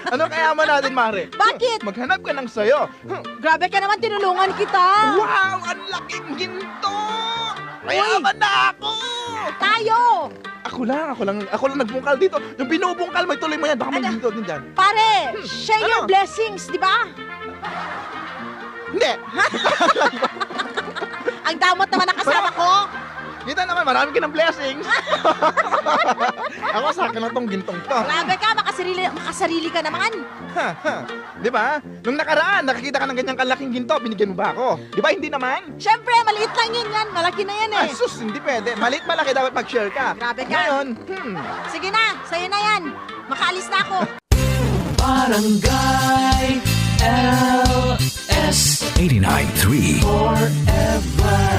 Ano kayaman natin, Mare? Bakit? Maghanap ka ng sayo. Grabe ka naman, tinulungan kita. Wow! Ang laking ginto! Mayaman na ako! Tayo! Ako lang nagbungkal dito. Yung binubungkal, may tuloy mo yan. Baka may Ano? ginto din dyan. Pare, share your Ano? blessings, di ba? Hindi! Ang damot naman ang kasama ko. Kita naman, marami ka ng blessings. Ako, sa akin na tong gintong to. Grabe ka, makasarili ka naman. Di ba? Nung nakaraan, nakakita ka ng ganyang kalaking ginto, binigyan mo ba ako? Di ba, hindi naman? Siyempre, maliit lang yan. Malaki na yan eh. Sus, hindi pwede. Malit malaki dapat mag-share ka. Grabe ka. Ngayon, Sige na, sa'yo na yan. Makaalis na ako. Barangay LS 89.3 Forever